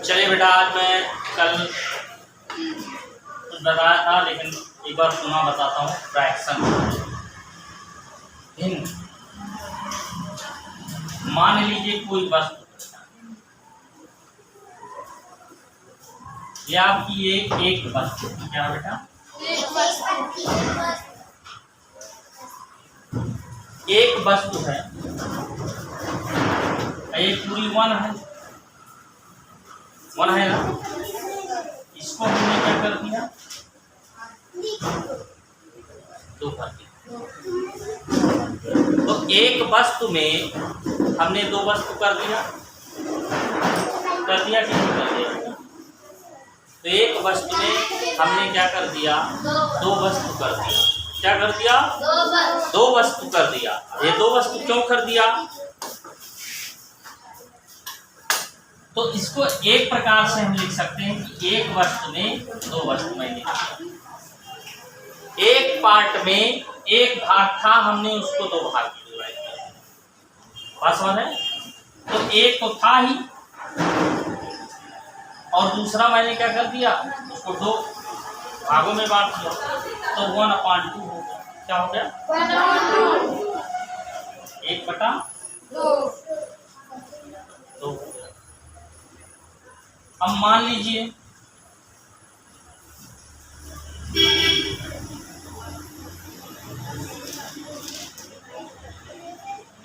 चलिए बेटा, आज मैं कल कुछ बताया था लेकिन एक बार पुनः बताता हूँ। फ्रैक्शन भिन्न, मान लीजिए कोई वस्तु, ये आपकी एक वस्तु, क्या बेटा? एक वस्तु है, ये पूरी वन है ना। इसको हमने क्या कर दिया? दो कर दिया। तो एक वस्तु में हमने दो वस्तु कर दिया कि नहीं कर दिया? तो एक वस्तु में हमने क्या कर दिया? दो वस्तु कर दिया। क्या कर दिया? दो वस्तु कर दिया। ये दो वस्तु क्यों कर दिया? तो इसको एक प्रकार से हम लिख सकते हैं कि एक वस्तु में दो वस्तु में लिख दिया। एक पार्ट में एक भाग था, हमने उसको दो भाग में डिवाइड किया। बात समझ है? तो एक तो था ही और दूसरा मैंने क्या कर दिया? उसको दो भागों में बांट दिया। तो 1/2 हो गया। क्या हो गया? 1/2 हो गया। अब मान लीजिए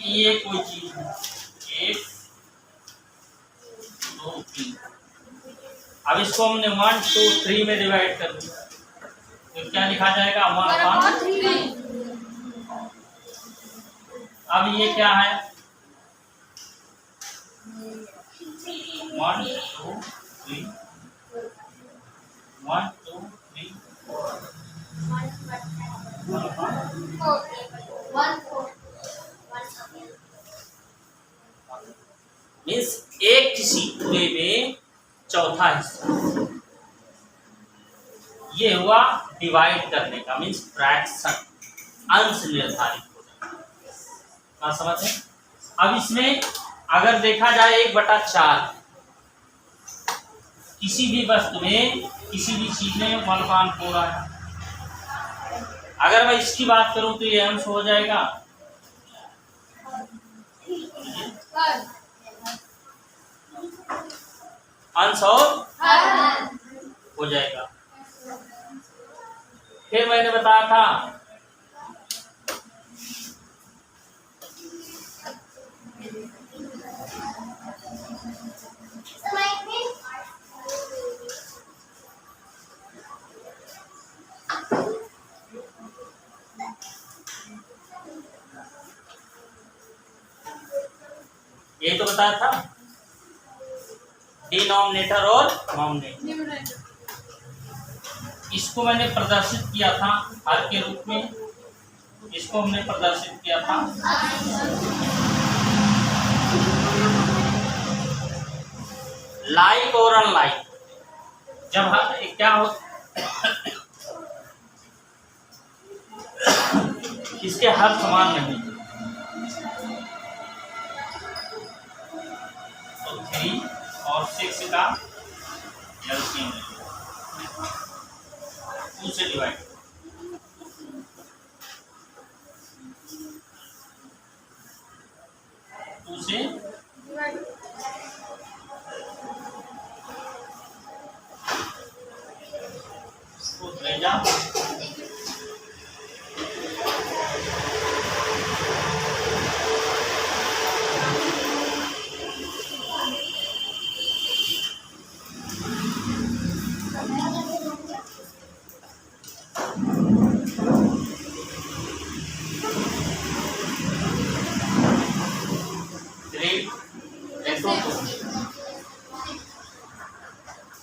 ये कोई चीज है, 1 2 3। अब इसको हमने 1 2 3 में डिवाइड कर दिया, तो क्या लिखा जाएगा? 1/3। अब ये क्या है? 1 2 3 1 2 3 मीन्स एक किसी पूरे में चौथा हिस्सा। ये हुआ डिवाइड करने का, मीन्स फ्रैक्शन, अंश निर्धारित हो जाता। समझ है? अब इसमें अगर देखा जाए 1/4, किसी भी वस्तु में किसी भी चीज में 1/4 है। अगर मैं इसकी बात करूं तो ये अंश हो जाएगा, अंश और हो जाएगा। फिर मैंने बताया था ये तो बताया था डिनोमिनेटर और नॉमिनेटर। इसको मैंने प्रदर्शित किया था हर के रूप में। इसको हमने प्रदर्शित किया था लाइक और अनलाइक। जब क्या हो इसके हर समान नहीं, तो 3 और 6 का एलसीएम 2 से डिवाइड, 2 से ले जा।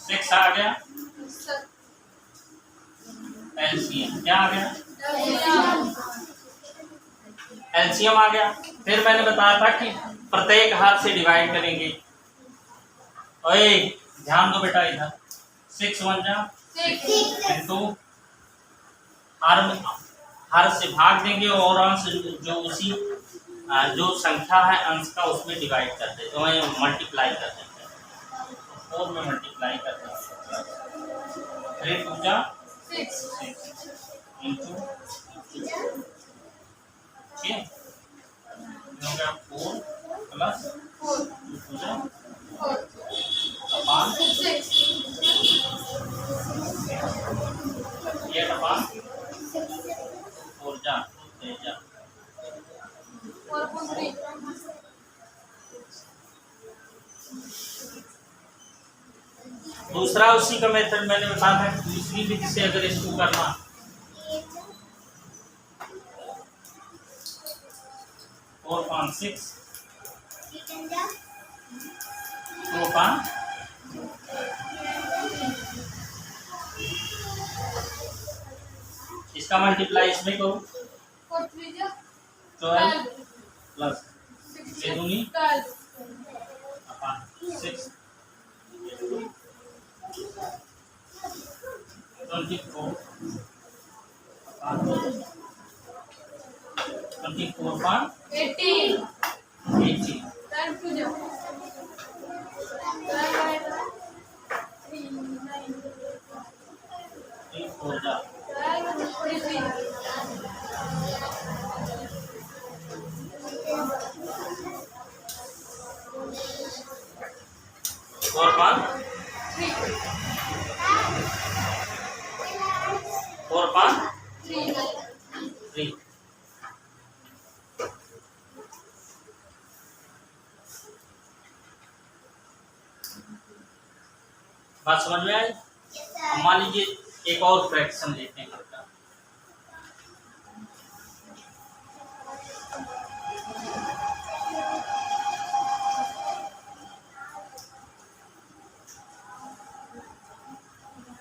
सिक्स आ गया, एलसीएम क्या आ गया? एलसीएम आ गया। फिर मैंने बताया था कि प्रत्येक हाथ से डिवाइड करेंगे। ओए ध्यान दो बेटा, इधर 6 1 जा 6 इनटू हर से भाग देंगे और अंश जो उसी जो संख्या है अंश का उसमें डिवाइड कर देते हैं, मल्टीप्लाई कर देते हैं। 4 में मल्टीप्लाई करना है। 3 2 जा 6 इंटू, ठीक है, हो गया 4 प्लस 2 2 जा अपान 6 8 अपान 4 जा 2 जा 4.3 दूसरा उसी का मेथड मैंने बताया था कि दूसरी विधि से अगर इसको करना 4.6 2 इसका मल्टीप्लाई इसमें करो 4 3 जा 12 12 प्लस 6 दूनी 12 अपान 6 24 24 18 18 12 2 जा 12 3 9 3 4 जा 12 43 4 5 3 4 5 3 3 बात समझ में आई। अब मान लीजिए एक और फ्रैक्शन लेते हैं इसका।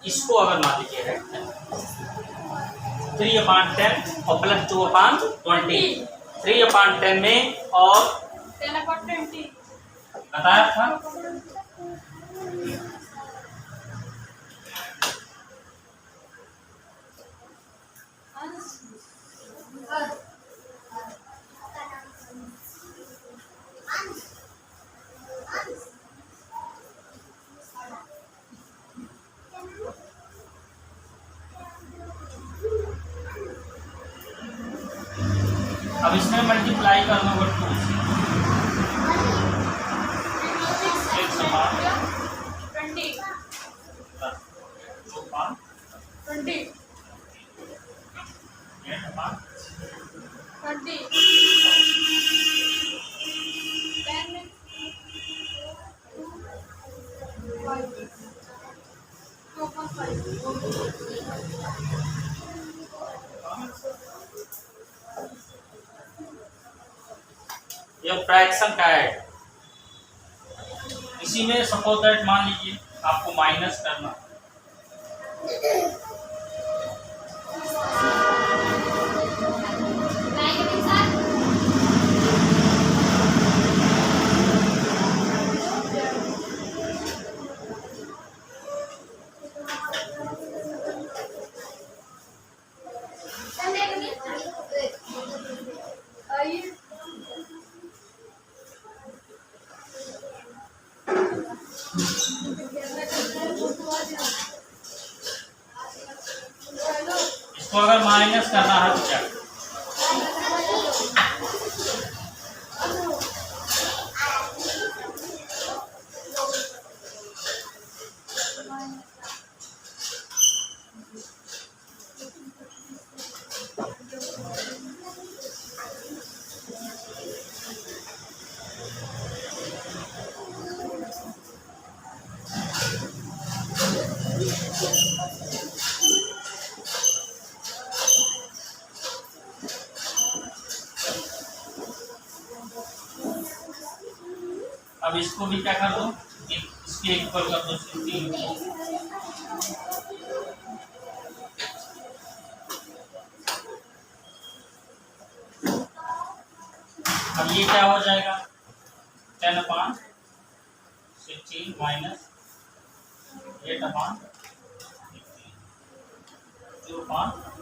इसको अगर मान लीजिए 3/10 और प्लस 2/20 3/10 में और 10/20 बताया था अब इसमें मल्टीप्लाई करना होगा 2 से 6 समान 20 प्लस 2 5 20 8 5 20 10 यह फ्रैक्शन का है। इसी में सपोज दैट मान लीजिए आपको माइनस करना इसको अगर माइनस करना है तो क्या अब इसको भी क्या कर दो इसके इक्वल कर दो 3 अब ये क्या हो जाएगा 10/16 माइनस 8/15 2/20